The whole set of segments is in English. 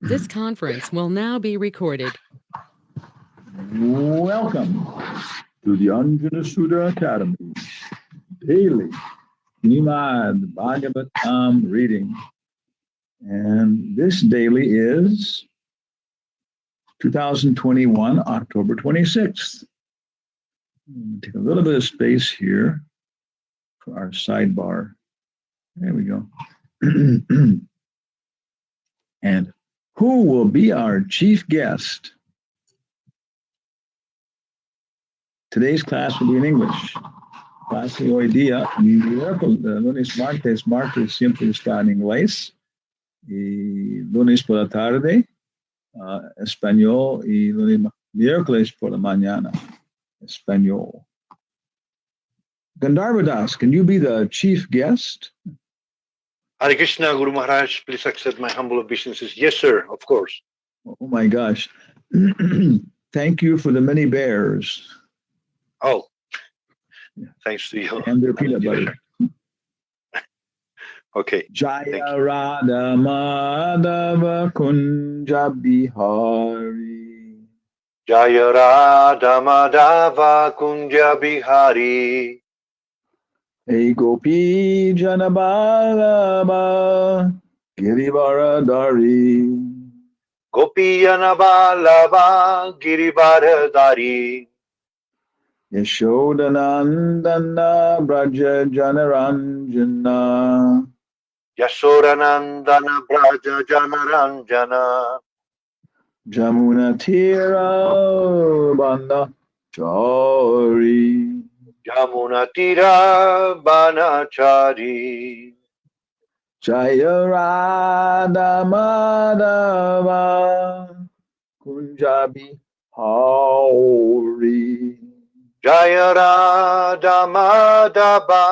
This conference will now be recorded. Welcome to the Anjana Sudha Academy daily Srimad Bhagavatam reading. And this daily is 2021, October 26th. Take a little bit of space here for our sidebar. There we go. And who will be our chief guest? Today's class will be in English. Clase hoy día, mi lunes, martes siempre está en inglés. Y lunes por la tarde, español. Y miércoles por la mañana, español. Gandharva Das, can you be the chief guest? Hare Krishna, Guru Maharaj, please accept my humble obeisances. Yes, sir, of course. Oh my gosh. Thank you for the many bears. Oh, thanks to you. And their peanut butter. Okay. Jaya Radha Madhava Kunja Bihari. Jaya Radha Madhava Kunja Bihari. Hey Gopi Janabalaba Girivaradari. Gopi Janabalaba Girivaradari. Yashodanandana Braja Janaranjana. Yashodanandana Braja Janaranjana. Jamuna Tira Banda Chari. Jamuna Tira Banachari. Jaya Radha Madhava Kunjabi Hari. Jaya Radha Madhava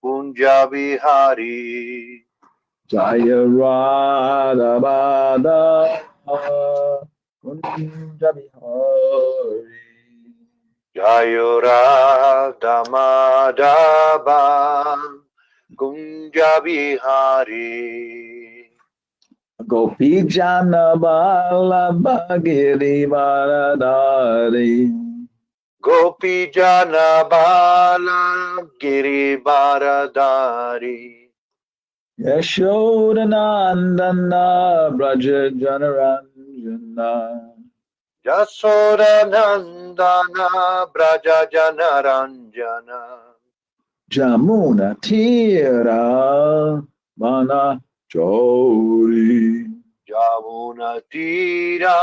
Kunja Bihari. Jaya Radha Madhava Kunja Bihari. Jaya Radha Madhava Kunja Bihari. Gopi Jana Vallabha Girivaradari. Gopi Jana Bala Girivaradari. Yashodanandana Braja Janaranjana. Yasodanandana Braja Janaranjana. Jamuna Tira Mana Chori. Jamuna Tira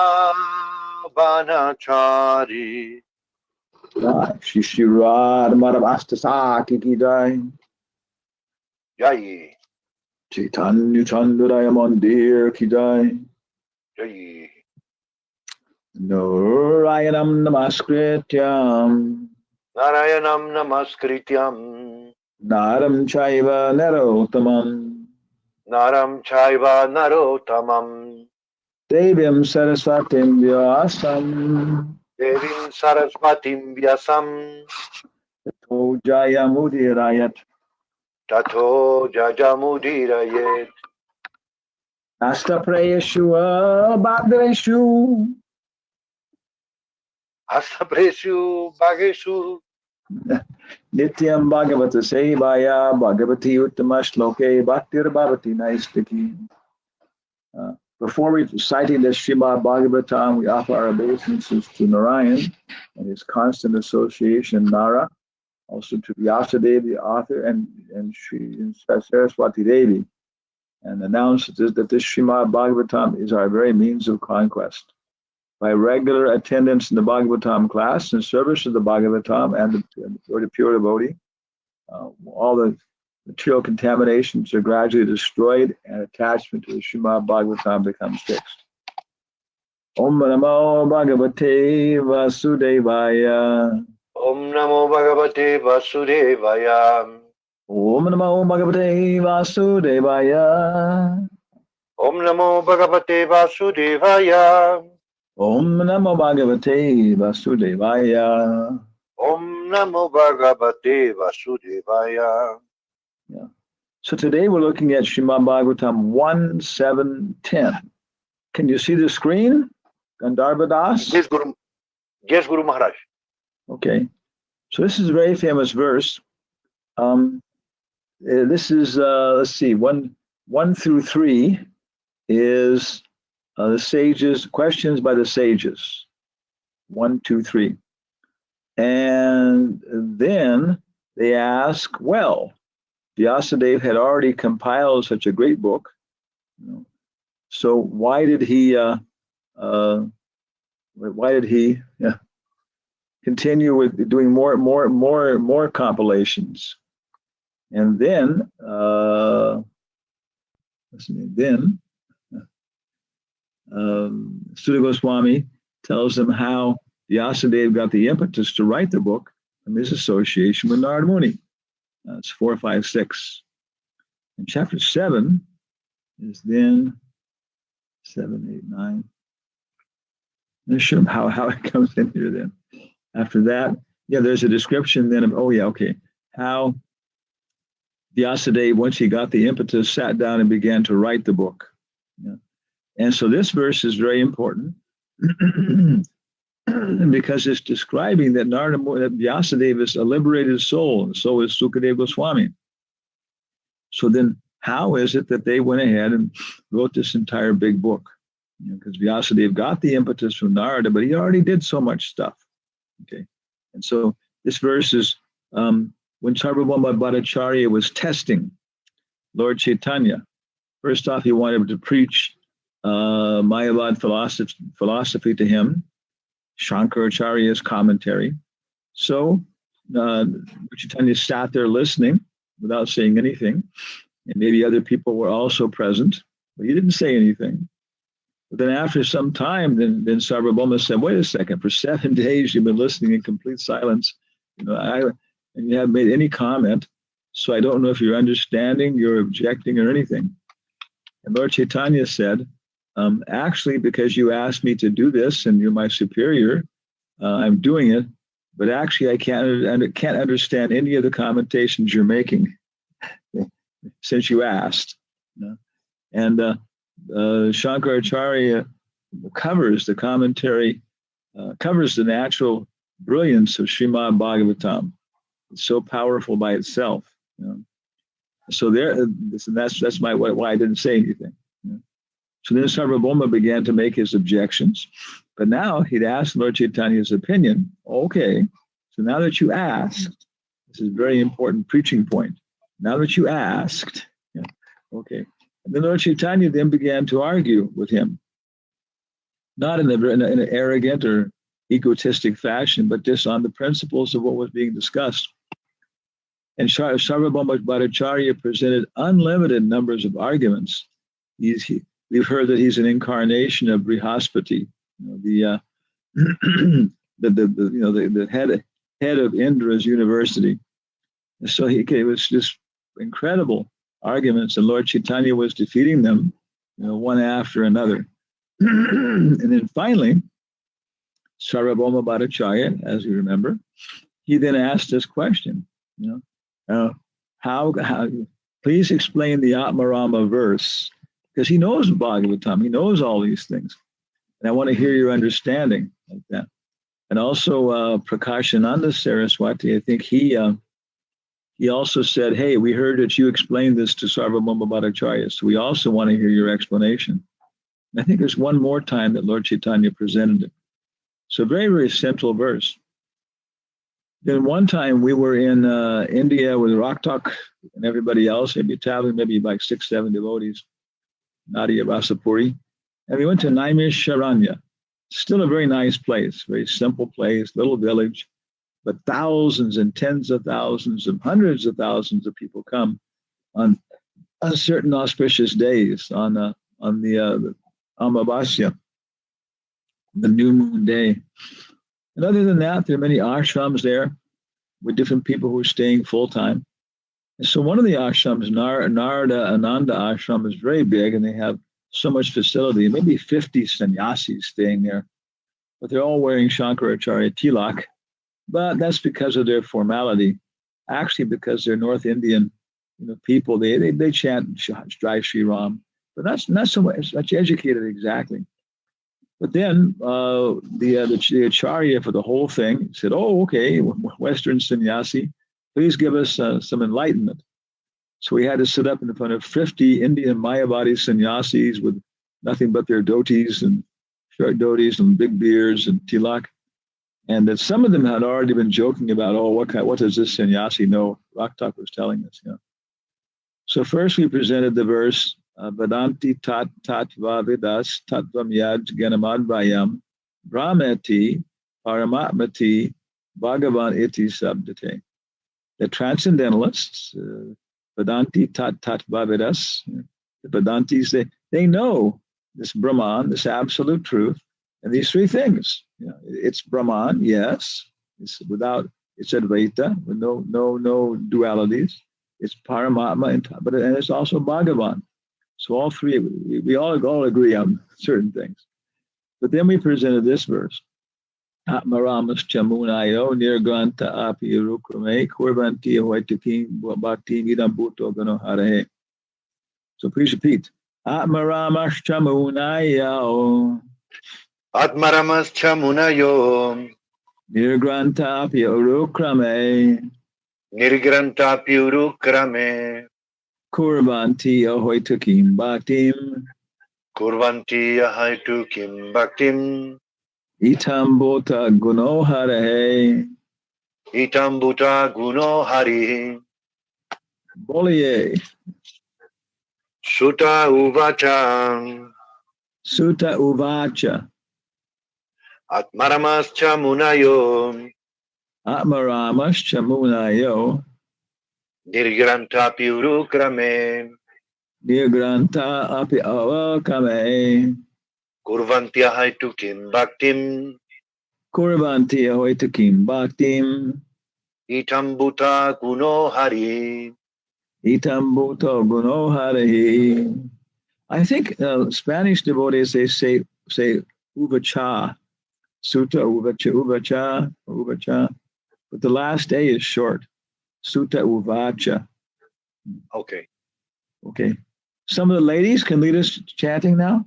Banachari. Shishirad Madhavastasaki Kidai. Jai. Chaitanya Chandradaya Mandir Kidai. Jai. Narayanam Namaskrityam. Narayanam Namaskrityam. Naram Chaiva Narotamam. Naram Chaiva Narotamam. Devyam Saraswatim Vyasam. Devim Saraswatim Vyasam. Tato Jayamudirayat. Tato Jajamudirayet. Asta Prayeshua Bhadreshu. Asta Preshu Bhageshu. Nityam Bhagavata Sevaya Bhagavati Uttama Shloke Bhaktir Bhavati Naistaki. Before reciting the Srimad Bhagavatam, we offer our obeisances to Narayan and his constant association, Nara, also to Vyasadeva, the author, and Sri Saraswati Devi, and announce that this Srimad Bhagavatam is our very means of conquest. By regular attendance in the Bhagavatam class and service of the Bhagavatam and the pure devotee, all the material contaminations are gradually destroyed and attachment to the Srimad Bhagavatam becomes fixed. Om Namo Bhagavate Vasudevaya. Om Namo Bhagavate Vasudevaya. Om Namo Bhagavate Vasudevaya. Om Namo Bhagavate Vasudevaya. Om Namo Bhagavate Vasudevaya. Om Namo Bhagavate Vasudevaya. Yeah. So today we're looking at Srimad Bhagavatam 1.7.10. Can you see the screen? Gandharva Das? Yes, Guru Maharaj. Okay. So this is a very famous verse. This is, let's see, 1 through 3 is the sages, questions by the sages. 1, 2, 3. And then they ask, well, Vyasadeva had already compiled such a great book, so why did he continue with doing more compilations? And then Sudha Goswami tells them how Vyasadeva got the impetus to write the book from his association with Narada Muni. It's 4, 5, 6. And chapter 7 is then 7, 8, 9. I'm not sure how it comes in here then. After that, there's a description then of, how Vyasadeva, once he got the impetus, sat down and began to write the book. And so this verse is very important because it's describing that that Vyasadeva is a liberated soul, and so is Sukadeva Goswami. So then how is it that they went ahead and wrote this entire big book? Because Vyasadeva got the impetus from Narada, but he already did so much stuff. Okay. And so this verse is when Sarvabhauma Bhattacharya was testing Lord Chaitanya. First off, he wanted to preach Mayavad philosophy to him, Shankaracharya's commentary. So Chaitanya sat there listening without saying anything, and maybe other people were also present, but he didn't say anything. But then after some time, then Sarvabhauma said, wait a second, for 7 days you've been listening in complete silence, and you haven't made any comment, so I don't know if you're understanding, you're objecting, or anything. And Lord Chaitanya said, actually, because you asked me to do this and you're my superior, I'm doing it, but actually I can't understand any of the commentations you're making since you asked. And Shankaracharya covers the commentary, covers the natural brilliance of Srimad Bhagavatam. It's so powerful by itself. So that's why I didn't say anything. So then Sarvabhauma began to make his objections, but now he'd asked Lord Chaitanya's opinion. Okay, so now that you asked, this is a very important preaching point. Now that you asked, okay. And then Lord Chaitanya then began to argue with him, not in an arrogant or egotistic fashion, but just on the principles of what was being discussed. And Sarvabhauma Bhattacharya presented unlimited numbers of arguments. We've heard that he's an incarnation of Brihaspati, the head of Indra's university. And so it was just incredible arguments, and Lord Chaitanya was defeating them, one after another. And then finally, Sarvabhauma Bhattacharya, as you remember, he then asked this question, how please explain the Atmarama verse, because he knows Bhagavatam, he knows all these things, and I want to hear your understanding like that. And also Prakashananda Saraswati, I think he also said, hey, we heard that you explained this to Sarvabhauma Bhattacharya, so we also want to hear your explanation. And I think there's one more time that Lord Chaitanya presented it. So very, very central verse. Then one time we were in India with Raktak and everybody else, maybe like 6, 7 devotees, Nadia Rasapuri, and we went to Naimisharanya. Still a very nice place, very simple place, little village, but thousands and tens of thousands and hundreds of thousands of people come on certain auspicious days, on the Amavasya, the new moon day. And other than that, there are many ashrams there with different people who are staying full time. And so one of the ashrams, Narada Ananda ashram, is very big, and they have so much facility, maybe 50 sannyasis staying there, but they're all wearing Shankaracharya tilak. But that's because of their formality. Actually, because they're North Indian people, they chant Jai Shri Ram, but not so much educated exactly. But then the acharya for the whole thing said, "Oh, okay, Western sannyasi, please give us some enlightenment." So we had to sit up in front of 50 Indian Mayavadi sannyasis with nothing but their dhotis and short dhotis and big beards and tilak. And that some of them had already been joking about, oh, what does this sannyasi know? Raktak was telling us, So first we presented the verse, Vedanti tat tatva vidas tatvam yad ganamadvayam brahmati paramatmati bhagavan iti sabdate. The transcendentalists, Vedanti tat tatva vidas, the Vedantis, they know this Brahman, this absolute truth, and these three things. It's Brahman, yes. It's Advaita, with no dualities. It's Paramatma, and it's also Bhagavan. So all three, we all agree on certain things. But then we presented this verse. Atmaramas chamunayo nirgranta api urukrame kurvanti ahoitakim bhakti vidam bhutto gano harahe. So please repeat. Atmaramas chamunayo. Atmaramas chamunayo. Nirgranta urukrame. Nirgranta urukrame. Kurvanti ahoitakim bhaktim. Kurvanti ahoitakim bhaktim. Itam bhota guno harahe. Itam bhuta guno hari. Boliye. Sutta uvacha. Sutta uvacha. Atmaramas chamunayo. Atmaramas chamunayo. Nirgranta urukrame. Nirgranta api avakame. Kurvanti ahoitakim bhaktim. Kurvanti ahoitakim bhaktim. Itam bhuta guno hari. Itam bhuto guno harihi. I think Spanish devotees, they say uvacha. Sutta uvacha. But the last A is short. Sutta uvacha. Okay. Okay. Some of the ladies can lead us chanting now.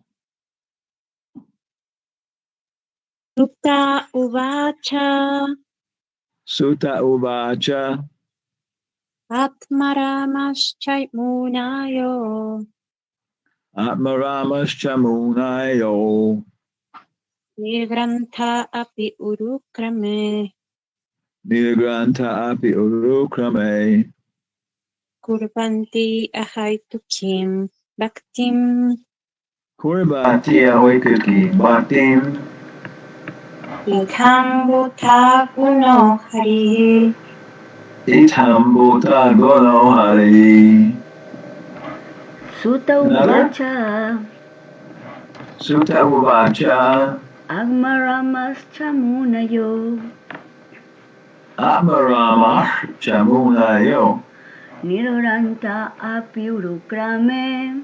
Sutta uvacha. Sutta uvacha. Atmaramascha munayo. Atmaramas chamunayo. Nirgrantha api urukrame. Nirgranta api urukrame. Kurvanti ahaitukim bhaktim. Kurvanti ahoitakim bhaktim. Itam bhuta guno harihi. Itam bhuta guno harihi. Sutta uvacha. Sutta uvacha. Agmaramas chamunayo. Atmaramas chamunayo. Nirgranta api urukrame.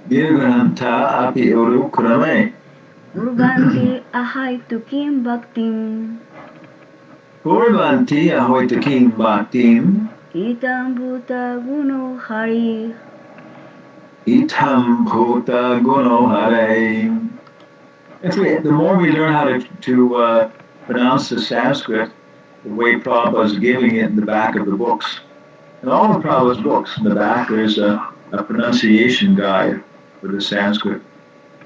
Nirgranta api urukrame. Kurvanti ahaitukim bhaktim. Kurvanti ahoitakim bhaktim. Itam bhuta guno hari. Itam bhuta guno hare. The more we learn how to pronounce the Sanskrit, the way Prabhupada is giving it in the back of the books. In all of Prabhupada's books, in the back there's a pronunciation guide for the Sanskrit.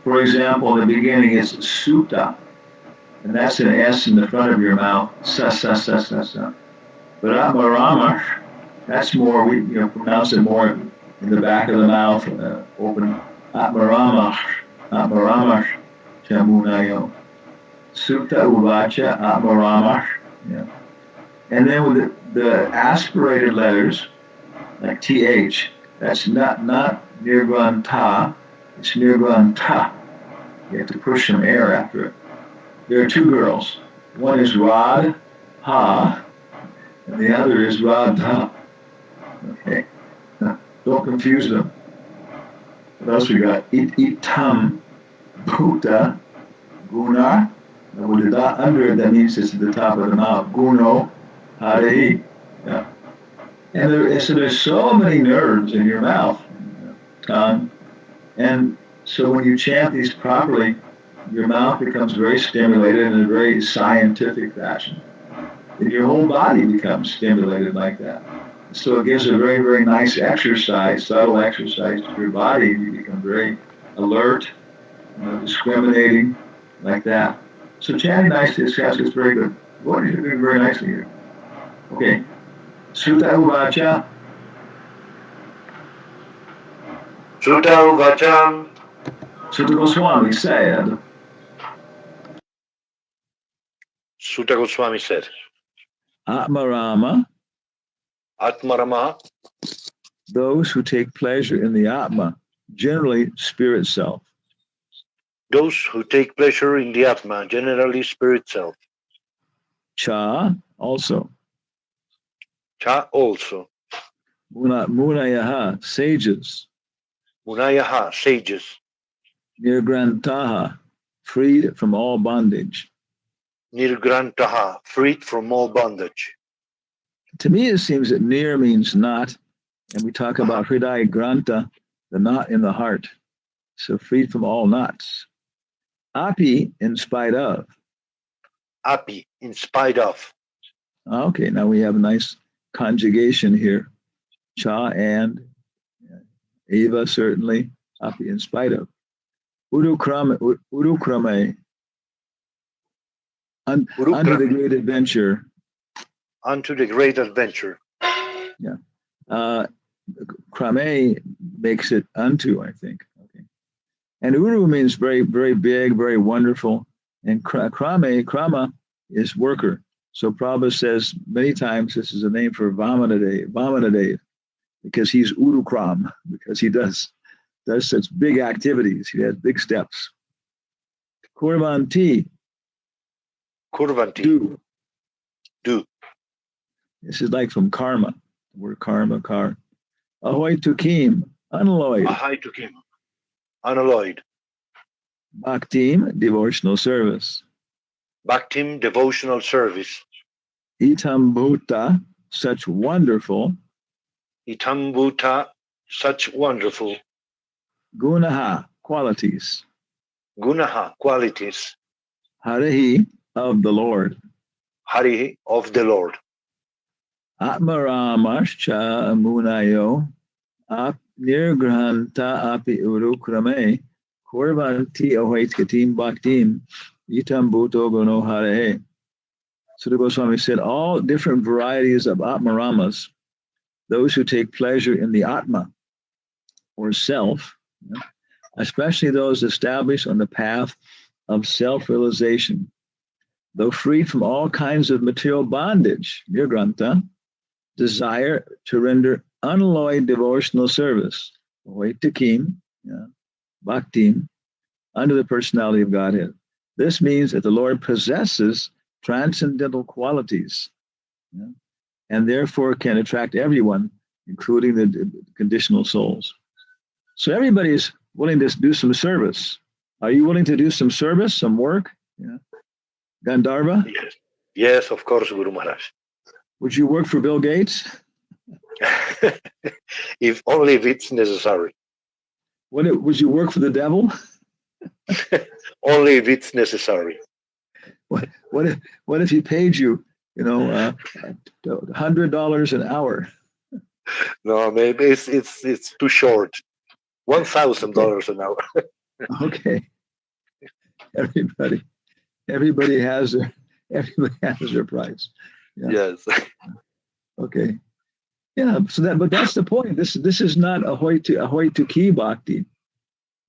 For example, in the beginning it's sutta, and that's an S in the front of your mouth, sa. But Atmaramash, that's more, we pronounce it more in the back of the mouth, open. Atmaramash chamunayo. Sutta uvacha atmaramash. And then with the aspirated letters, like TH, that's not nirgranta, it's nirgranta. You have to push some air after it. There are two girls. One is Radha, and the other is Radha. Okay. Don't confuse them. What else we got? Itam bhuta guna. And with the dot under it, that means it's at the top of the mouth. Guno harihi. And so there's so many nerves in your mouth, tongue, And so when you chant these properly, your mouth becomes very stimulated in a very scientific fashion. And your whole body becomes stimulated like that. So it gives a very, very nice exercise, subtle exercise to your body. You become very alert, discriminating, like that. So chanting nicely is very good. What are you doing very nicely here? Okay. Sutta Uvacha. Sutta Uvacha. Sutta Goswami said, Sutta Goswami said, Atmarama, Atmarama, those who take pleasure in the Atma, generally spirit self. those who take pleasure in the Atma, generally spirit self. Cha, also. Cha, also. Munayaha, sages. Munayaha, sages. Nirgrantaha, freed from all bondage. Nirgrantaha, freed from all bondage. To me, it seems that nir means not, and we talk about hridaya granta, the knot in the heart. So freed from all knots. Api, in spite of. Api, in spite of. Okay, now we have a nice conjugation here. Cha and Eva, certainly. Api, in spite of. Urukrame, unto the great adventure. Unto the great adventure. Yeah. Krame makes it unto, I think. Okay. And Uru means very, very big, very wonderful. And Krama is worker. So Prabhupada says many times this is a name for Vamanadev, because he's Urukram, because he does such big activities. He has big steps. Kurvanti. Do. This is like from karma. The word karma, kar. Ahoy tukim, unalloyed. Ahoy tukim, unalloyed. Bhaktim, devotional service. Bhaktim, devotional service. Itambhuta, such wonderful. Itambhuta, such wonderful. Gunaha, qualities. Gunaha, qualities. Harihi, of the Lord. Harihi, of the Lord. Atmaramascha munayo, nirgranta api urukrame, korvanti ahoitkatim bhaktim, itambhuto guno hare. So the Goswami said, all different varieties of Atmaramas, those who take pleasure in the Atma, or self, especially those established on the path of self-realization, though freed from all kinds of material bondage, nirgranta, desire to render unalloyed devotional service, takim, bhaktim, under the personality of Godhead. This means that the Lord possesses transcendental qualities, and therefore can attract everyone, including the conditional souls. So everybody is willing to do some service. Are you willing to do some service, some work? Gandharva? Yes, of course, Guru Maharaj. Would you work for Bill Gates? If only if it's necessary. Would you work for the devil? Only if it's necessary. What if he paid you, $100 an hour? No, maybe it's too short. $1,000 an hour. Okay. Everybody has their price. Yeah. Yes. Okay. Yeah. But that's the point. This is not ahoy to ki bhakti.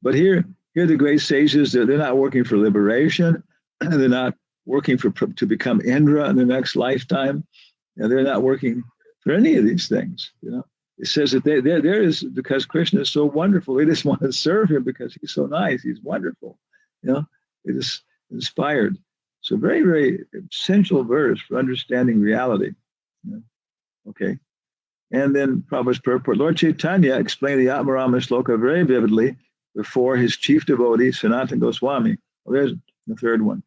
But here the great sages, they're not working for liberation. They're not working to become Indra in the next lifetime. They're not working for any of these things. It says that there is, because Krishna is so wonderful, they just want to serve him because he's so nice. He's wonderful. It is inspired. So very, very essential verse for understanding reality. Okay. And then Prabhupada's purport. Lord Chaitanya explained the Atmarama Shloka very vividly before his chief devotee, Sanatana Goswami. Well, there's the third one.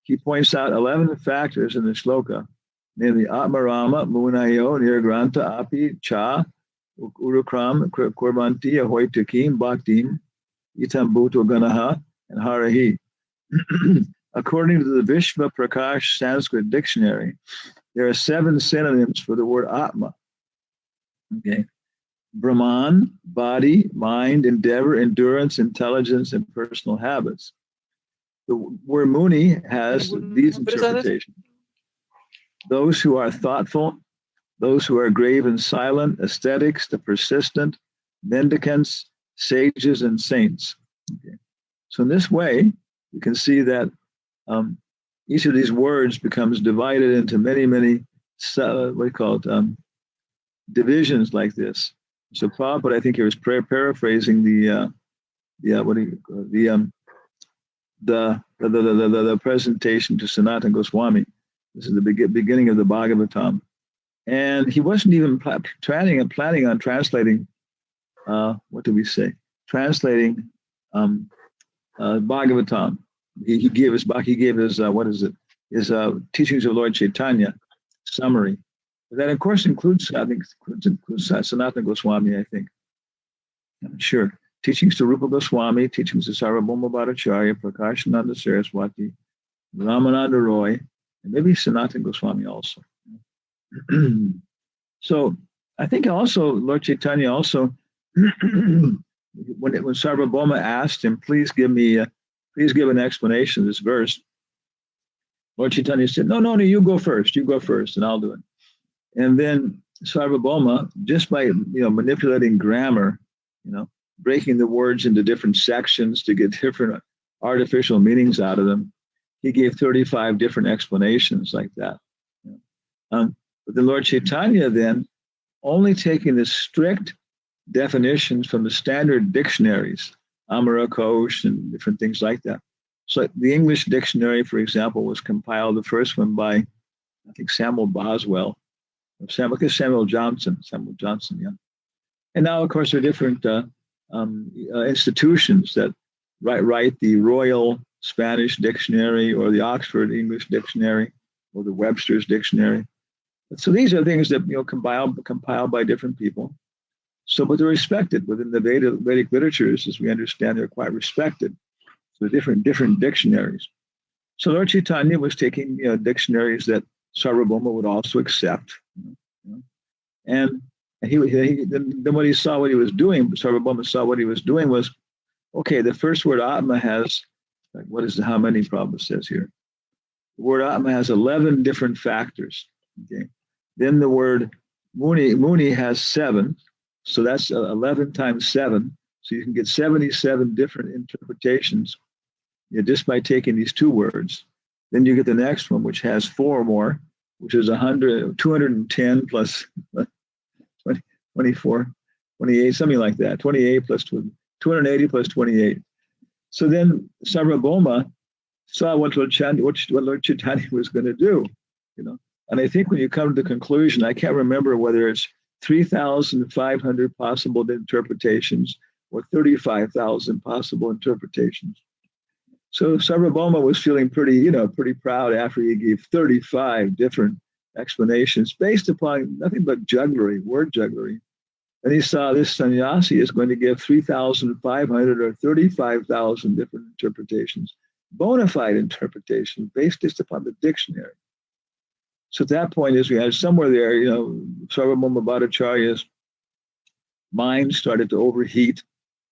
He points out 11 factors in the shloka, namely Atmarama, Munayo, Nirgranta, Api, Cha, Urukram, Kurvanti, Ahoy Takim, Bhaktim, Itam Bhuto Ganaha, and Harahi. According to the Vishva Prakash Sanskrit dictionary, there are 7 synonyms for the word Atma. Okay. Brahman, body, mind, endeavor, endurance, intelligence, and personal habits. The word Muni has these interpretations. Those who are thoughtful, those who are grave and silent, ascetics, the persistent, mendicants, sages, and saints. Okay. So in this way, you can see that each of these words becomes divided into many, many, divisions like this. So Prabhupada, I think he was paraphrasing the presentation to Sanatana Goswami. This is the beginning of the Bhagavatam, and he wasn't even planning on translating. What do we say? Translating Bhagavatam. He gave his what is it? His teachings of Lord Chaitanya summary. But that of course includes Sanatana Goswami. I think. I'm not sure. Teachings to Rupa Goswami, teachings to Sarvabhauma Bhattacharya, Prakashananda Saraswati, Ramananda Roy, and maybe Sanatana Goswami also. So I think also Lord Chaitanya also, when Sarvabhauma asked him, please give an explanation of this verse, Lord Chaitanya said, no, you go first, and I'll do it. And then Sarvabhauma, just by manipulating grammar, breaking the words into different sections to get different artificial meanings out of them, he gave 35 different explanations like that. But the Lord Chaitanya then, only taking the strict definitions from the standard dictionaries, Amara Kosh and different things like that. So the English dictionary, for example, was compiled, the first one by, I think, Samuel Boswell, Samuel Johnson, yeah. And now, of course, there are different institutions that write the Royal Spanish Dictionary or the Oxford English Dictionary or the Webster's Dictionary. So these are things that compiled by different people. So, but they're respected within the Vedic literatures, as we understand, they're quite respected. So different dictionaries. So Lord Chaitanya was taking dictionaries that Sarvabhauma would also accept, and then when he saw what he was doing, Sarvabhauma saw what he was doing was, okay, the first word Atma has, how many Prabhupada says here? The word Atma has 11 different factors. Okay. Then the word Muni has 7. So that's 11 times 7. So you can get 77 different interpretations just by taking these 2 words. Then you get the next one, which has 4 more, which is 210 plus 24, 28, something like that. 28 plus 280 plus 28. So then Sarvabhauma saw what Lord Chaitanya was going to do, And I think when you come to the conclusion, I can't remember whether it's 3,500 possible interpretations or 35,000 possible interpretations. So Sarvabhauma was feeling pretty proud after he gave 35 different explanations based upon nothing but word jugglery. And he saw this sannyasi is going to give 3,500 or 35,000 different interpretations, bona fide interpretations based just upon the dictionary. So at that point, as we had somewhere there, Sarvabhauma Bhattacharya's mind started to overheat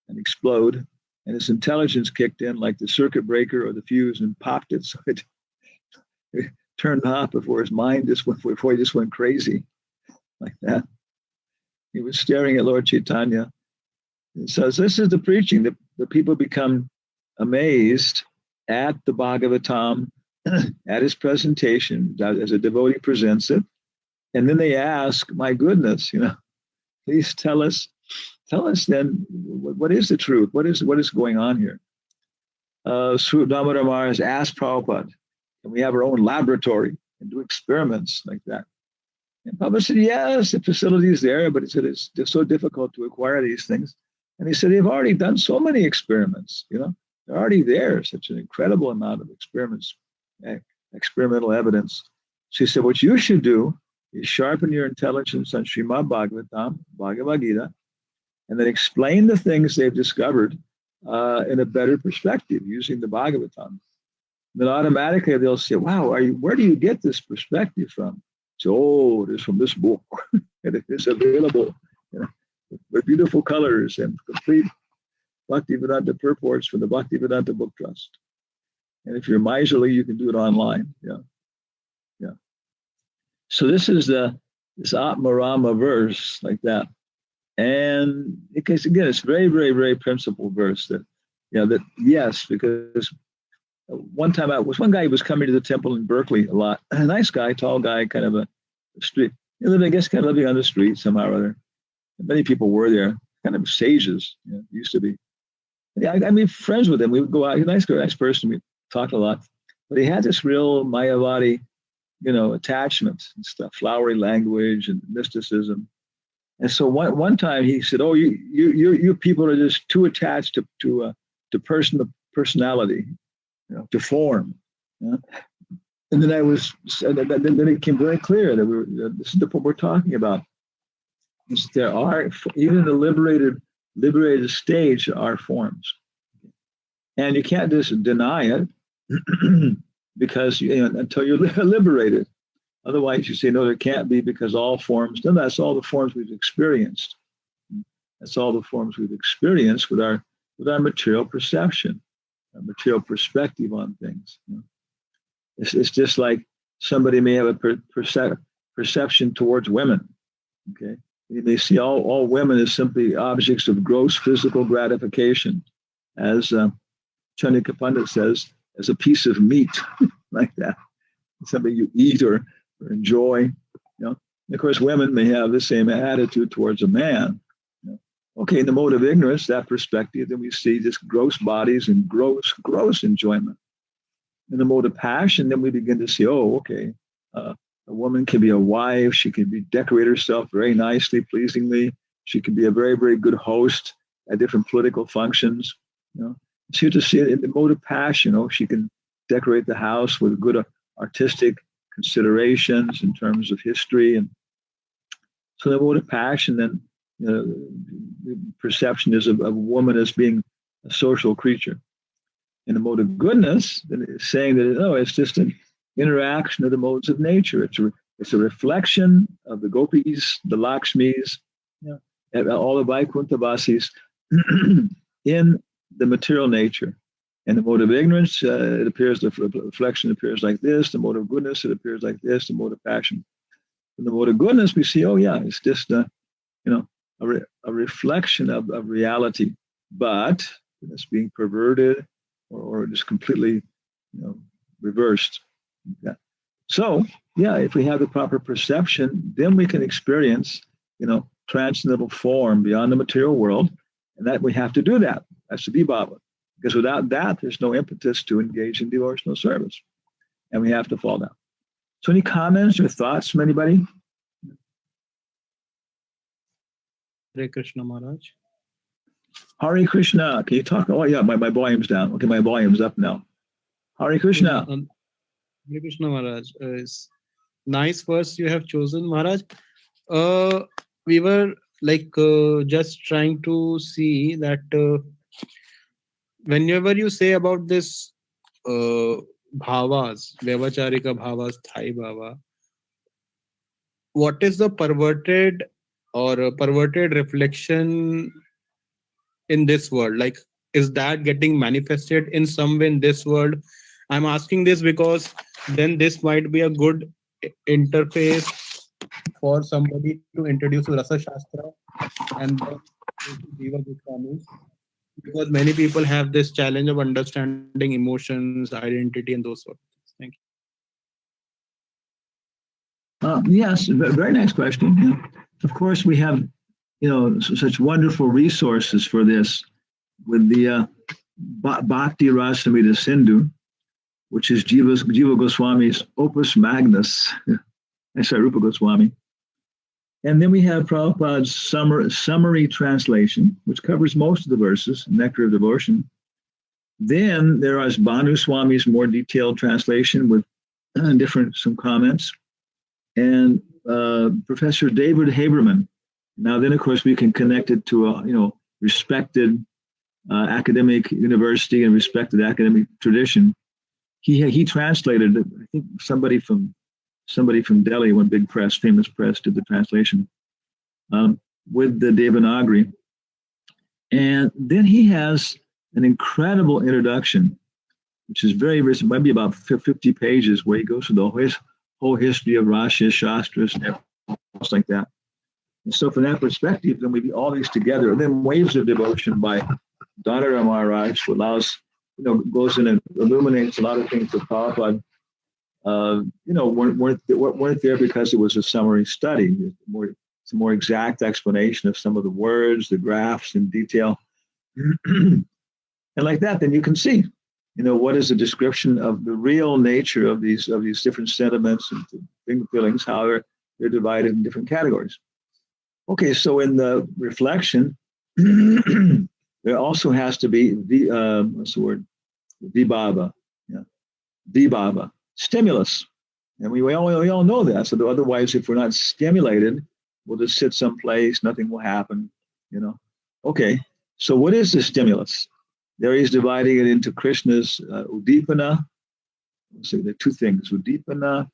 and explode, and his intelligence kicked in like the circuit breaker or the fuse and popped it. So it turned off before his mind before he just went crazy like that. He was staring at Lord Chaitanya. And so this is the preaching. The people become amazed at the Bhagavatam, at his presentation, as a devotee presents it. And then they ask, my goodness, please tell us then, what is the truth? What is going on here? Sri Damodar Maharaj asked Prabhupada, can we have our own laboratory and do experiments like that? And Prabhupada said, yes, the facility is there, but he said it's so difficult to acquire these things. And he said, they've already done so many experiments, they're already there, such an incredible amount of experiments, experimental evidence. So he said, what you should do is sharpen your intelligence on Srimad Bhagavatam, Bhagavad Gita, and then explain the things they've discovered in a better perspective using the Bhagavatam. Then automatically they'll say, wow, where do you get this perspective from? So, oh, it is from this book. And it is available, with beautiful colors and complete Bhaktivedanta purports from the Bhaktivedanta Book Trust. And if you're miserly, you can do it online. Yeah. So this is this Atmarama verse like that. And because again, it's very, very, very principled verse that yes, because one time one guy who was coming to the temple in Berkeley a lot, a nice guy, tall guy, kind of a street, I guess kind of living on the street somehow or other. And many people were there, kind of sages, used to be. Yeah, I mean, friends with him. We would go out. He's a nice person. We talked a lot. But he had this real Mayavadi, attachment and stuff, flowery language and mysticism. And so one time he said, "Oh, you people are just too attached to personality, to form." And then then it became very clear that this is what we're talking about. There are, even in the liberated stage, are forms, and you can't just deny it because until you're liberated. Otherwise, you say no, there can't be, because all forms. Then that's all the forms we've experienced. That's all the forms we've experienced with our material perception, our material perspective on things. It's just like somebody may have a perception towards women. Okay. They see all women as simply objects of gross physical gratification, as Chandika Pandit says, as a piece of meat, like that, something you eat or enjoy. And of course, women may have the same attitude towards a man. Okay, in the mode of ignorance, that perspective, then we see just gross bodies and gross enjoyment. In the mode of passion, then we begin to see, a woman can be a wife. She can decorate herself very nicely, pleasingly. She can be a very, very good host at different political functions. So you just see it in the mode of passion. She can decorate the house with good artistic considerations in terms of history. And so the mode of passion, then the perception is of a woman as being a social creature. In the mode of goodness, then it's saying that it's just an interaction of the modes of nature. It's a reflection of the gopis, the Lakshmis, and all the Vaikuntha-vasis in the material nature. In the mode of ignorance, it appears, the reflection appears like this. The mode of goodness, it appears like this. The mode of passion. In the mode of goodness, we see, it's just a reflection of reality, but it's being perverted or just completely, reversed. Yeah. So, if we have the proper perception, then we can experience, transcendental form beyond the material world, and that we have to do that. That's the Vibhava. Because without that, there's no impetus to engage in devotional service, and we have to fall down. So, any comments or thoughts from anybody? Hare Krishna Maharaj. Hare Krishna. Can you talk? Oh, yeah, my volume's down. Okay, my volume's up now. Hare Krishna. Hare Krishna Maharaj. Nice verse you have chosen, Maharaj. We were just trying to see that whenever you say about this bhavas, Vyavacharika bhavas, Thai bhava, what is the perverted reflection in this world? Is that getting manifested in some way in this world? I'm asking this because then this might be a good interface for somebody to introduce Rasa Shastra and then Jiva Goswamis, because many people have this challenge of understanding emotions, identity, and those sort of things. Thank you. Yes, very nice question. Yeah. Of course, we have, such wonderful resources for this with the Bhakti Rasamrita Sindhu, which is Jiva Goswami's opus magnus. Rupa Goswami. And then we have Prabhupada's summary translation, which covers most of the verses, Nectar of Devotion. Then there is Bhanu Swami's more detailed translation with some comments. And Professor David Haberman. Now, then, of course, we can connect it to a respected academic university and respected academic tradition. He translated it. I think somebody from Delhi, one big press, famous press, did the translation with the Devanagari. And then he has an incredible introduction, which is very, very, maybe about 50 pages, where he goes through the whole history of Rashis, Shastras, and everything else like that. And so from that perspective, then we do all these together. And then Waves of Devotion by Dhanara Maharaj, who allows, goes in and illuminates a lot of things that Prabhupada, weren't there because it was a summary study. It's a more exact explanation of some of the words, the graphs in detail. And like that, then you can see, what is the description of the real nature of these different sentiments and feelings, how they're divided in different categories. Okay, so in the reflection, there also has to be what's the word? Vibhava. Yeah. Vibhava. Stimulus. And we all know that. So otherwise, if we're not stimulated, we'll just sit someplace, nothing will happen, Okay, so what is the stimulus? There he's dividing it into Krishna's Udipana. So there are two things, Udipana.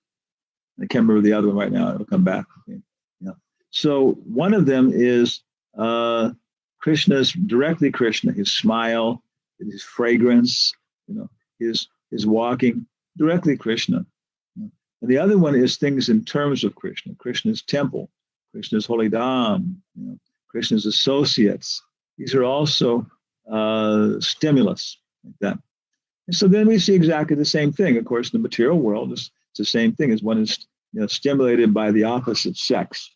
I can't remember the other one right now. It'll come back. Okay. Yeah. So one of them is directly Krishna, his smile, his fragrance, his walking, directly Krishna. And the other one is things in terms of Krishna, Krishna's temple, Krishna's holy dham, Krishna's associates. These are also stimulus, like that. And so then we see exactly the same thing. Of course, in the material world, it's the same thing as one is stimulated by the opposite sex.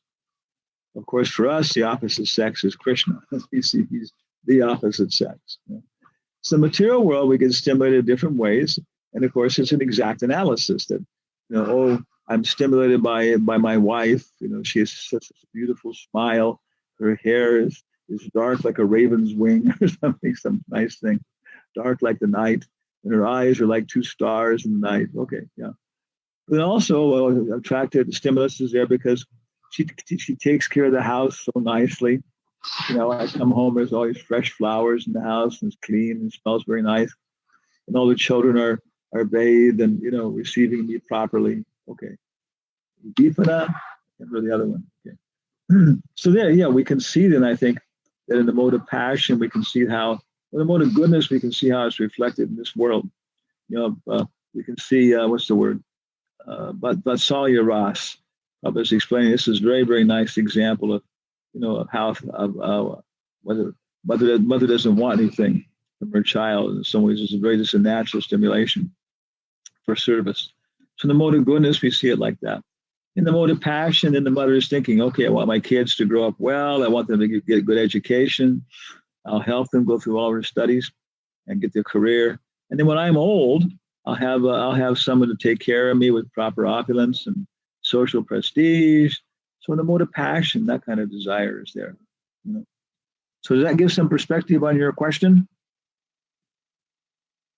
Of course, for us, the opposite sex is Krishna. He's the opposite sex. So the material world, we get stimulated different ways. And of course, it's an exact analysis that, I'm stimulated by my wife. She has such a beautiful smile. Her hair is dark like a raven's wing or something, some nice thing. Dark like the night. And her eyes are like two stars in the night. Okay, yeah. But also, attracted stimulus is there because she takes care of the house so nicely. I come home, there's always fresh flowers in the house, and it's clean and smells very nice. And all the children are bathed and, receiving me properly. Okay. Deepana, and for the other one. Okay. So there, yeah, we can see then, I think, that in the mode of passion, we can see how, in the mode of goodness, we can see how it's reflected in this world. We can see, what's the word? But Vatsalya Ras. I was explaining, this is a very, very nice example of, of how whether mother doesn't want anything from her child. In some ways, it's a natural stimulation for service. So in the mode of goodness, we see it like that. In the mode of passion, then the mother is thinking, okay, I want my kids to grow up well. I want them to get a good education. I'll help them go through all their studies and get their career. And then when I'm old, I'll have someone to take care of me with proper opulence and social prestige. So in the mode of passion, that kind of desire is there. So does that give some perspective on your question?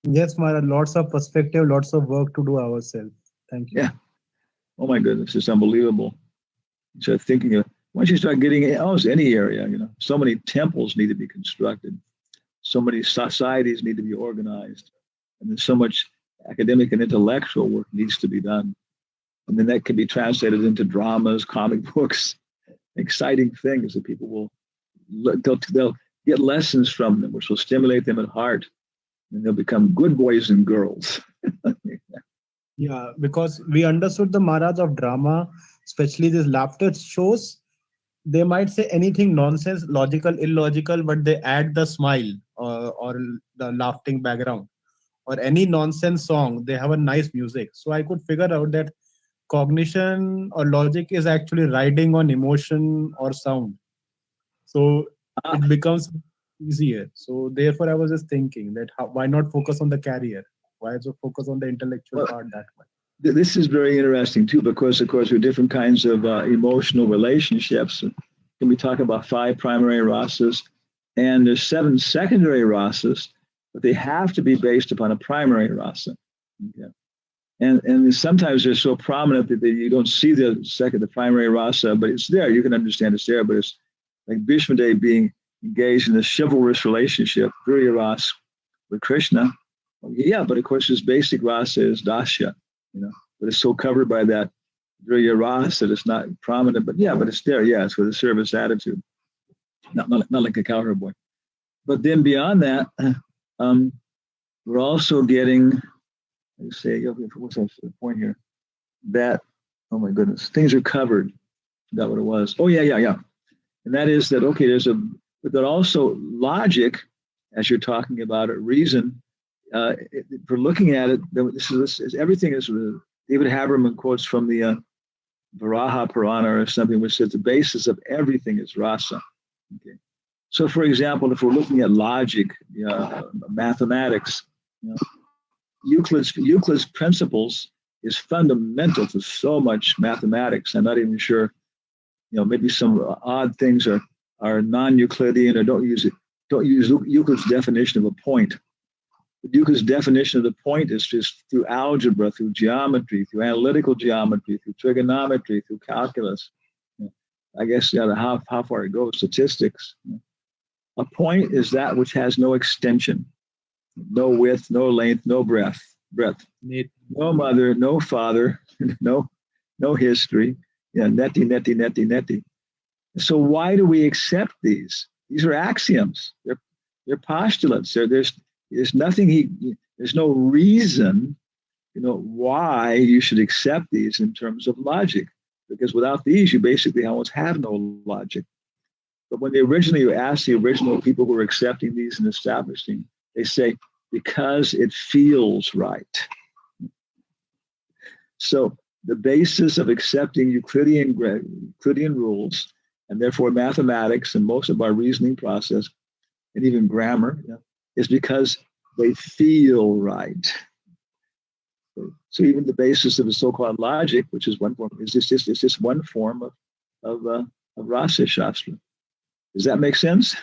Yes, Maharaj, lots of perspective, lots of work to do ourselves. Thank you. Yeah. Oh my goodness, it's unbelievable. So thinking of, once you start getting almost any area, so many temples need to be constructed. So many societies need to be organized. And there's so much academic and intellectual work needs to be done. And then that can be translated into dramas, comic books, exciting things that people they'll get lessons from them, which will stimulate them at heart. And they'll become good boys and girls. Yeah, because we understood the Maharaj of drama, especially these laughter shows, they might say anything nonsense, logical, illogical, but they add the smile or the laughing background. Or any nonsense song, they have a nice music. So I could figure out that cognition or logic is actually riding on emotion or sound. So it becomes easier. So therefore, I was just thinking that why not focus on the career? Why so focus on the intellectual part that way? This is very interesting too, because of course, there are different kinds of emotional relationships. When we talk about 5 primary rasas, and there's 7 secondary rasas, but they have to be based upon a primary rasa. Okay. And sometimes they're so prominent that you don't see the primary rasa, but it's there. You can understand it's there, but it's like Bhishma Dev being engaged in a chivalrous relationship, Virya Ras, with Krishna. Yeah, but of course his basic rasa is dasya, but it's so covered by that Virya Ras that it's not prominent. But yeah, but it's there. Yeah, it's with a service attitude, not like a cowherd boy. But then beyond that, we're also getting, what's the point here? That, oh my goodness, things are covered. Forgot what it was. Oh yeah. And that is that, okay, but then also logic, as you're talking about it, reason, for looking at it, this is everything is, David Haberman quotes from the Varaha Purana or something, which says the basis of everything is rasa. Okay. So for example, if we're looking at logic, mathematics, Euclid's principles is fundamental to so much mathematics. I'm not even sure, maybe some odd things are non-Euclidean or don't use Euclid's definition of a point. But Euclid's definition of the point is just through algebra, through geometry, through analytical geometry, through trigonometry, through calculus. I guess how far it goes, statistics. A point is that which has no extension, no width, no length, no breadth, no mother, no father, no history. Neti. So why do we accept these? These are axioms. They're postulates. There's nothing. There's no reason, why you should accept these in terms of logic, because without these, you basically almost have no logic. But when you ask the original people who were accepting these and establishing, they say, because it feels right. So the basis of accepting Euclidean rules, and therefore mathematics and most of our reasoning process, and even grammar, is because they feel right. So even the basis of the so-called logic, which is one form, is just one form of Rasa Shastra. Does that make sense?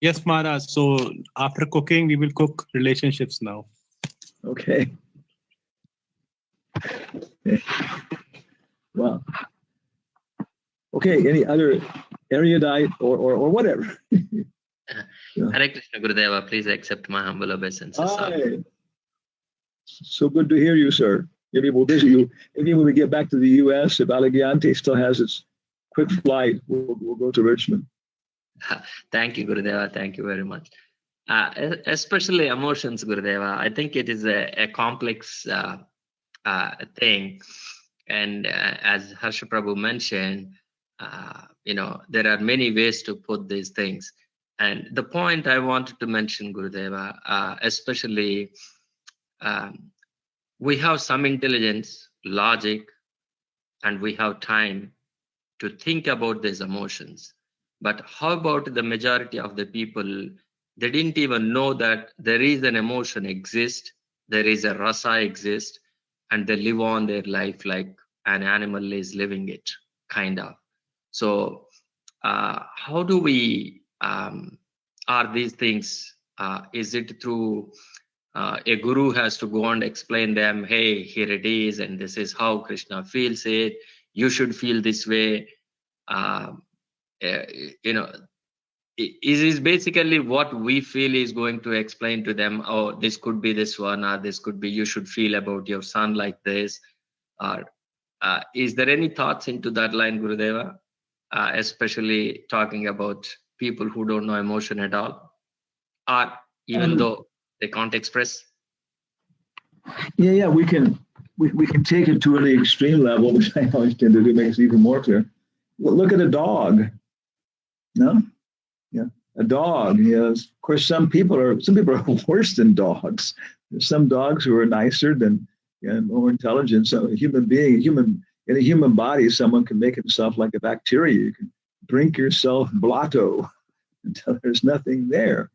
Yes, Maharaj. So after cooking, we will cook relationships now. Okay. Well. Okay. Any other erudite or whatever? Hare Krishna Gurudeva, please accept my humble obeisances. Hi. So good to hear you, sir. Maybe we'll visit you. Maybe when we get back to the U.S., if Allegiante still has its quick flight, we'll go to Richmond. Thank you, Gurudeva. Thank you very much. Especially emotions, Gurudeva. I think it is a complex thing. And as Harsha Prabhu mentioned, there are many ways to put these things. And the point I wanted to mention, Gurudeva, especially we have some intelligence, logic, and we have time to think about these emotions. But how about the majority of the people? They didn't even know that there is an emotion exist, there is a rasa exist, and they live on their life like an animal is living it, kind of. So how do we, are these things, is it through a guru has to go and explain them, hey, here it is, and this is how Krishna feels it, you should feel this way. It is basically what we feel is going to explain to them, oh, this could be this one, or this could be, you should feel about your son like this. Or is there any thoughts into that line, Gurudeva? Especially talking about people who don't know emotion at all, or even though they can't express? Yeah, we can take it to a really extreme level, which I always tend to do, makes it even more clear. Look at a dog. No? Yeah. A dog. Of course, some people are worse than dogs. There's some dogs who are nicer than more intelligent. So a human in a human body, someone can make himself like a bacteria. You can drink yourself blotto until there's nothing there,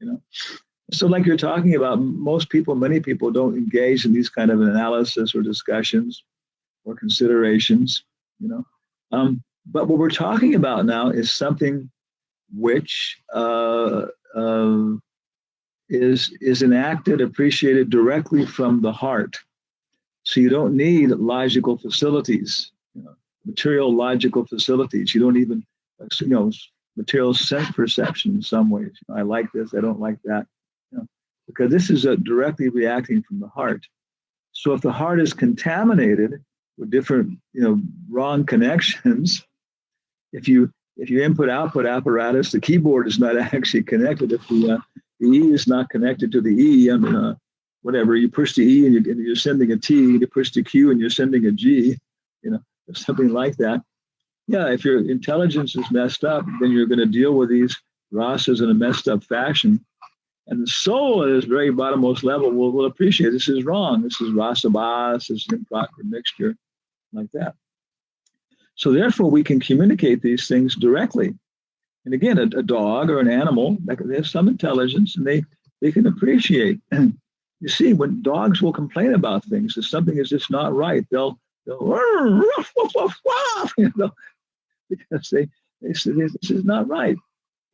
So like you're talking about, many people don't engage in these kind of analysis or discussions or considerations, But what we're talking about now is something which is enacted, appreciated directly from the heart. So you don't need logical facilities, material logical facilities. You don't even, material sense perception in some ways. I like this, I don't like that. Because this is directly reacting from the heart. So if the heart is contaminated with different, wrong connections, if you input-output apparatus, the keyboard is not actually connected. If the E is not connected to the E, whatever, you push the E and you're sending a T, you push the Q and you're sending a G, something like that. Yeah, if your intelligence is messed up, then you're going to deal with these rasas in a messed up fashion. And the soul at its very bottommost level will appreciate this is wrong. This is rasabas, this is improper mixture, like that. So therefore, we can communicate these things directly. And again, a dog or an animal, they have some intelligence and they can appreciate. And you see, when dogs will complain about things, if something is just not right, they'll because they say this is not right.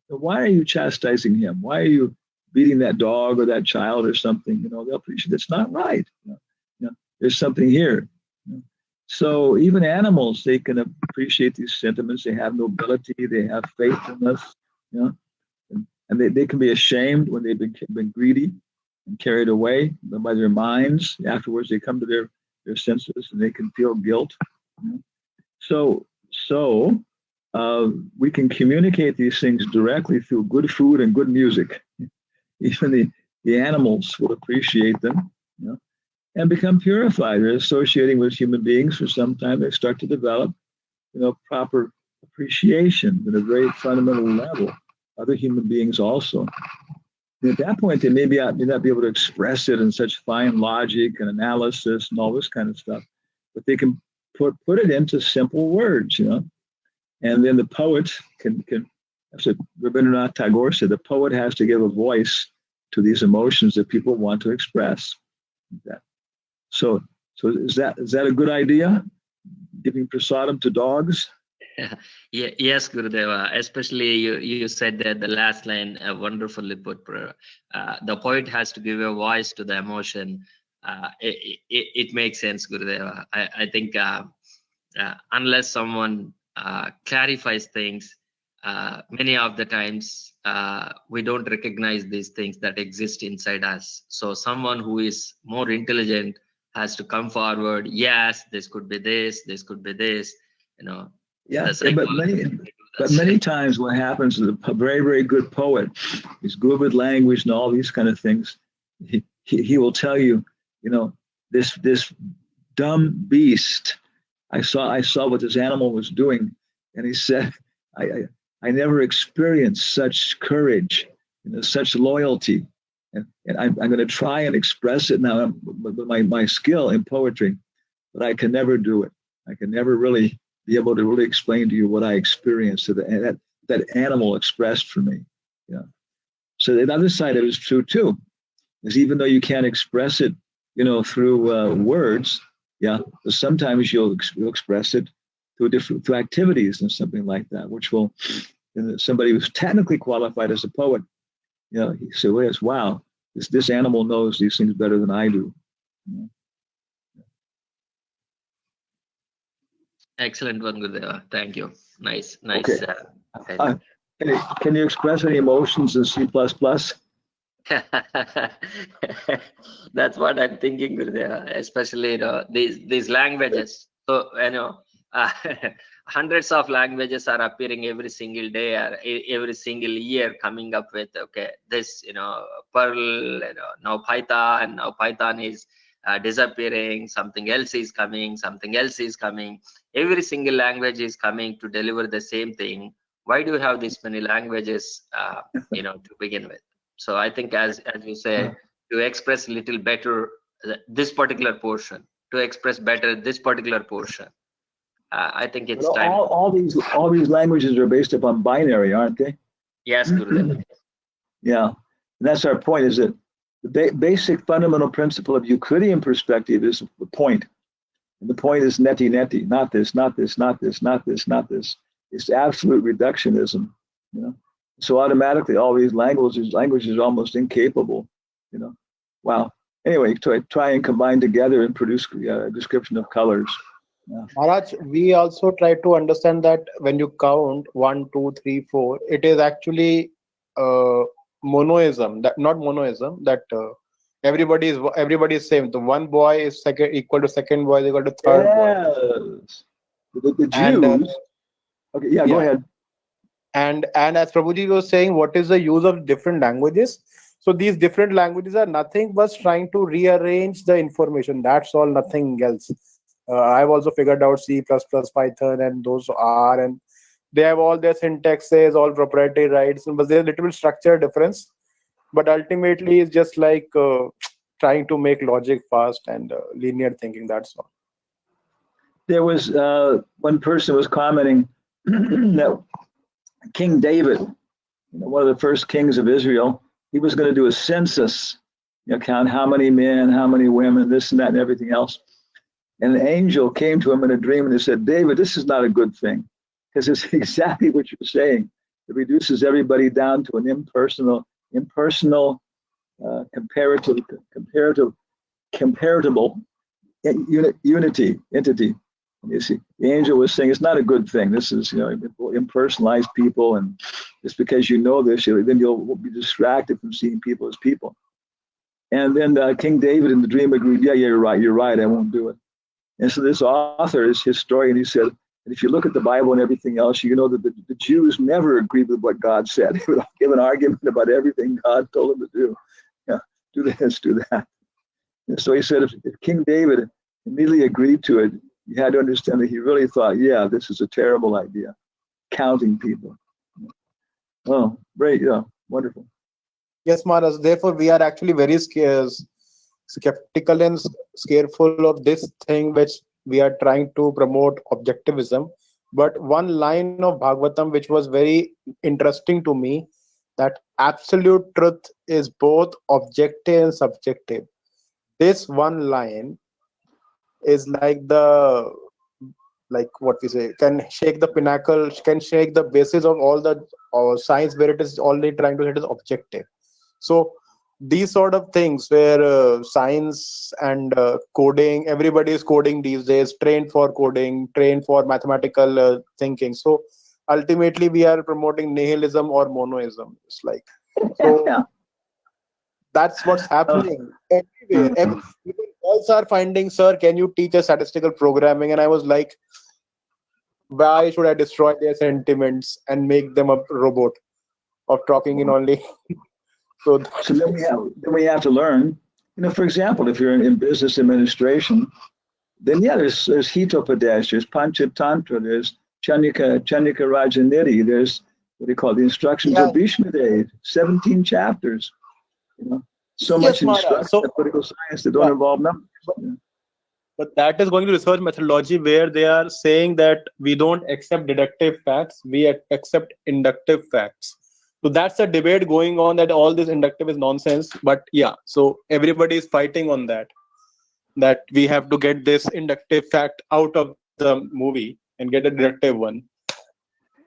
So why are you chastising him? Why are you beating that dog or that child or something? They'll appreciate it's not right. There's something here. So even animals, they can appreciate these sentiments. They have nobility. They have faith in us. And they can be ashamed when they've been greedy and carried away by their minds. Afterwards, they come to their senses and they can feel guilt. So we can communicate these things directly through good food and good music. Even the animals will appreciate them, and become purified. They're associating with human beings for some time. They start to develop, proper appreciation at a very fundamental level. Other human beings also. And at that point, they may not be able to express it in such fine logic and analysis and all this kind of stuff, but they can put it into simple words, And then the poet can that's what Rabindranath Tagore said, the poet has to give a voice to these emotions that people want to express. So is that a good idea? Giving prasadam to dogs? Yeah, yes, Gurudeva. Especially you said that the last line wonderfully put. The poet has to give a voice to the emotion. It makes sense, Gurudeva. I think unless someone clarifies things, many of the times we don't recognize these things that exist inside us. So someone who is more intelligent has to come forward. Yes, this could be this could be this, Yeah, but many times what happens is a very, very good poet, he's good with language and all these kind of things. He will tell you, this dumb beast, I saw what this animal was doing, and he said, I never experienced such courage, such loyalty, and I'm going to try and express it now with my skill in poetry, but I can never do it. I can never really be able to really explain to you what I experienced that animal expressed for me. So the other side of it is true too, is even though you can't express it, through words, but sometimes you'll express it through activities and something like that, which will, somebody who's technically qualified as a poet, he said, well, yes, wow, this animal knows these things better than I do. Excellent one, Gurudeva. Thank you. Nice. Okay. Can you express any emotions in C++? That's what I'm thinking, Gurudeva. Especially these languages. So hundreds of languages are appearing every single day or every single year, coming up with this Perl, now Python. Now Python is disappearing. Something else is coming. Every single language is coming to deliver the same thing. Why do you have this many languages, to begin with? So I think, as you said, to express a little better this particular portion, I think it's time. All these languages are based upon binary, aren't they? Yes, Gurudeva. Yeah, and that's our point. Is that the basic fundamental principle of Euclidean perspective is the point. And the point is neti, not this, not this, not this, not this, not this. It's absolute reductionism, So automatically all these languages are almost incapable, Wow. Anyway, try and combine together and produce a description of colors. Maharaj, we also try to understand that when you count 1, 2, 3, 4, it is actually monoism. That not monoism. That everybody is same. The one boy is second equal to second boy is equal to third boy. Yes. The And Jews. Okay, yeah, go yeah, ahead. and as Prabhuji was saying, what is the use of different languages? So these different languages are nothing but trying to rearrange the information. That's all, nothing else. I've also figured out C++, Python, and those are, and they have all their syntaxes, all proprietary rights, but there's a little bit structure difference. But ultimately, it's just like trying to make logic fast and linear thinking. That's all. There was one person was commenting that King David, one of the first kings of Israel, he was going to do a census, count how many men, how many women, this and that, and everything else. And an angel came to him in a dream and he said, David, this is not a good thing, because it's exactly what you're saying. It reduces everybody down to an impersonal, comparable entity. And you see, the angel was saying it's not a good thing. This is, impersonalized people, and just because you know this, then you'll be distracted from seeing people as people. And then King David in the dream agreed, yeah, you're right, I won't do it. And so this author is historian. He said, and if you look at the Bible and everything else, you know that the Jews never agreed with what God said. They would give an argument about everything God told them to do. Yeah, do this, do that. And so he said, if King David immediately agreed to it, you had to understand that he really thought, yeah, this is a terrible idea, counting people. Oh, great, yeah, wonderful. Yes, Maharaj. Therefore, we are actually very skeptical and scareful of this thing which we are trying to promote objectivism. But one line of Bhagavatam which was very interesting to me, that absolute truth is both objective and subjective. This one line is like what we say, can shake the pinnacle, can shake the basis of all the science where it is only trying to hit is objective. So these sort of things where science and coding, everybody is coding these days, trained for coding, trained for mathematical thinking. So ultimately we are promoting nihilism or monoism. It's like, so Yeah. that's what's happening everywhere. People also are finding, sir, can you teach us statistical programming? And I was like, why should I destroy their sentiments and make them a robot of talking in only? So then we have to learn, for example, if you're in business administration, then yeah, there's Hitopadesh, there's Panchatantra, there's Chanika Rajaniti, there's what do you call it, the instructions of Bhishma Dev, 17 chapters, so much instruction in political science that don't involve numbers. But that is going to research methodology where they are saying that we don't accept deductive facts, we accept inductive facts. So that's a debate going on, that all this inductive is nonsense. But yeah, so everybody is fighting on that we have to get this inductive fact out of the movie and get a deductive one.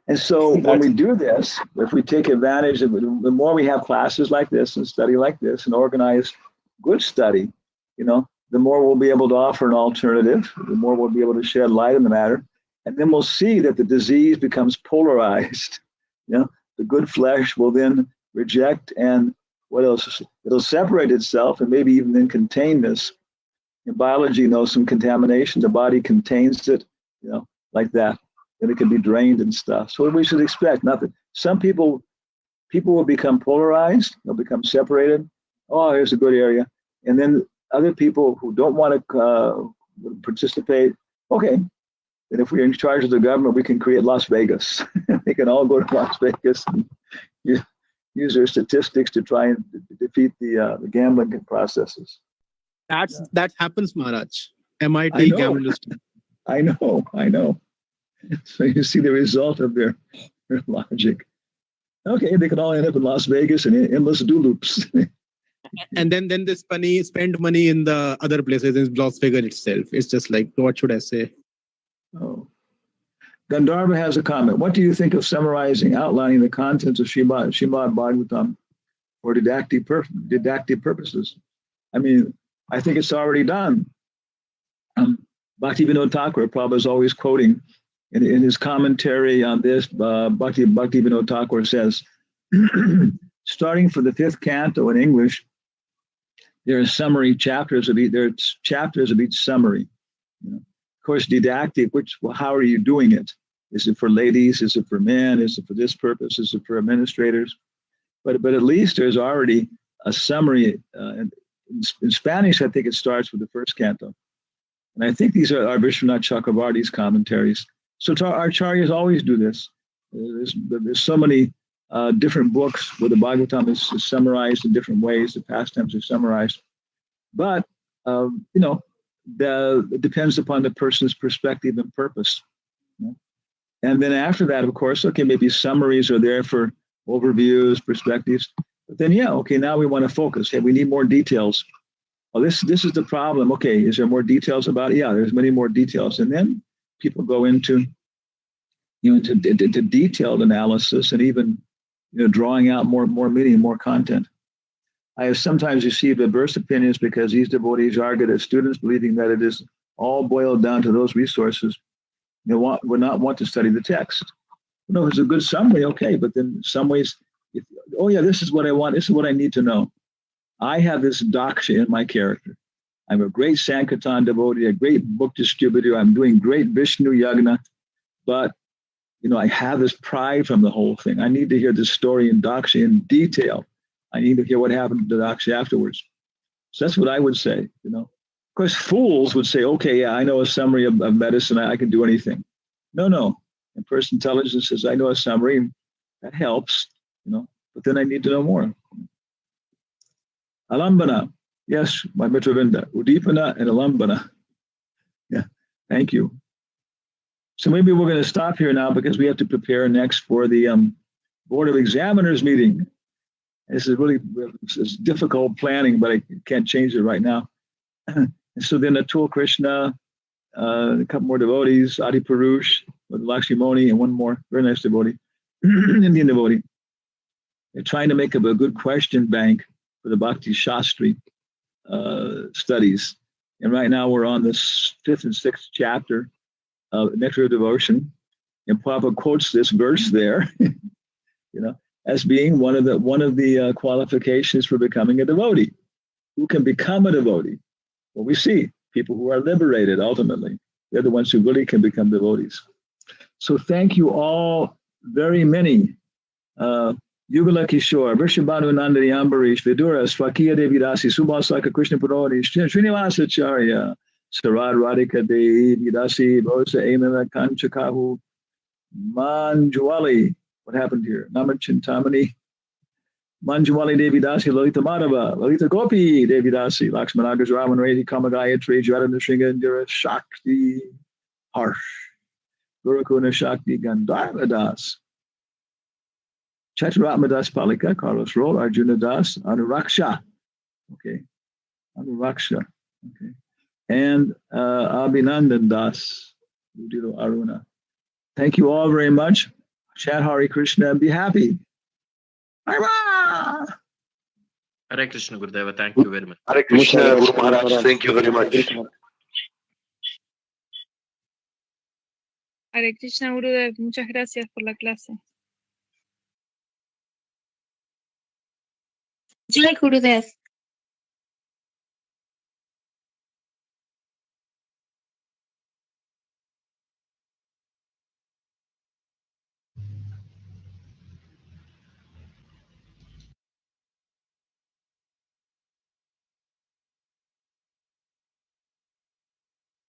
And so when we do this, if we take advantage of it, the more we have classes like this and study like this and organize good study, the more we'll be able to offer an alternative, the more we'll be able to shed light on the matter. And then we'll see that the disease becomes polarized. The good flesh will then reject, and what else? It'll separate itself and maybe even then contain this. In biology, some contamination, the body contains it, like that. And it can be drained and stuff. So we should expect nothing. Some people will become polarized, they'll become separated. Oh, here's a good area. And then other people who don't want to participate, okay, and if we're in charge of the government, we can create Las Vegas. They can all go to Las Vegas and use their statistics to try and defeat the gambling processes. That happens, Maharaj. MIT gamblers. I know. So you see the result of their logic. Okay, they can all end up in Las Vegas and endless do loops. And then they spend money in the other places in Las Vegas itself. It's just like, what should I say? Oh. Gandharva has a comment. What do you think of outlining the contents of Srimad Bhagavatam for didactic purposes? I mean, I think it's already done. Bhaktivinoda Thakur, Prabhupada is always quoting in his commentary on this. Bhaktivinoda Thakur says, starting for the 5th canto in English, there are summary chapters of each summary. Of course, didactic, how are you doing it? Is it for ladies? Is it for men? Is it for this purpose? Is it for administrators? But at least there's already a summary. In Spanish, I think it starts with the 1st canto. And I think these are our Vishwanath Chakravarti's commentaries. So our acharyas always do this. There's so many different books where the Bhagavatam is summarized in different ways. The pastimes are summarized. But, it depends upon the person's perspective and purpose. And then after that, of course, okay, maybe summaries are there for overviews, perspectives. But then, now we want to focus. Hey, we need more details. Well, this is the problem. Okay, is there more details about it? Yeah, there's many more details. And then people go into, into detailed analysis and even, drawing out more meaning, more content. I have sometimes received adverse opinions because these devotees argue that students believing that it is all boiled down to those resources, would not want to study the text. No, it's a good summary, okay, but then in some ways, this is what I want, this is what I need to know. I have this daksha in my character. I'm a great Sankirtan devotee, a great book distributor. I'm doing great Vishnu Yagna, but I have this pride from the whole thing. I need to hear this story in daksha in detail. I need to hear what happened to the daksha afterwards. So that's what I would say. Of course, fools would say, okay, yeah, I know a summary of medicine. I can do anything. No. And person intelligence says, I know a summary. That helps, but then I need to know more. Alambana. Yes, my Mitravinda. Udipana and Alambana. Yeah, thank you. So maybe we're going to stop here now because we have to prepare next for the Board of Examiners meeting. This is really it's difficult planning, but I can't change it right now. And so then Atul Krishna, a couple more devotees, Adi Purush, with Lakshmi Moni, and one more very nice devotee, Indian devotee. They're trying to make up a good question bank for the Bhakti Shastri studies. And right now we're on the 5th and 6th chapter of Nectar of Devotion. And Prabhupada quotes this verse there, as being one of the qualifications for becoming a devotee. Who can become a devotee? Well, we see people who are liberated ultimately. They're the ones who really can become devotees. So thank you all very many. Yugala Kishore, Vrishabhanu Nandani Ambarish, Vidura, Swakiya Devidasi, Subhasaka Krishna Purori, Srinivasa Charya, Sarad Radhika Devi Vidasi, Bosa Aimana Kanchakahu, Manjuali. What happened here? Namachintamani, Manjuali Devidasi, Lalita Madhava, Lalita Gopi Devidasi, Lakshmanagas Raman Redhi, Kamagayatri, Jadana Shringandira, Shakti, Harsh, Gurukuna Shakti, Gandharva Das, Chaturatma Das Palika, Carlos Roll, Arjuna Das, Anuraksha. Okay. Anuraksha. Okay. And Abhinandan Das, Udilo Aruna. Thank you all very much. Chant Hare Krishna and be happy. Hare Krishna Gurudeva, thank you very much. Hare Krishna, Guru Maharaj, thank you very much. Hare Krishna, Gurudev, muchas gracias por la clase. Jai Gurudev.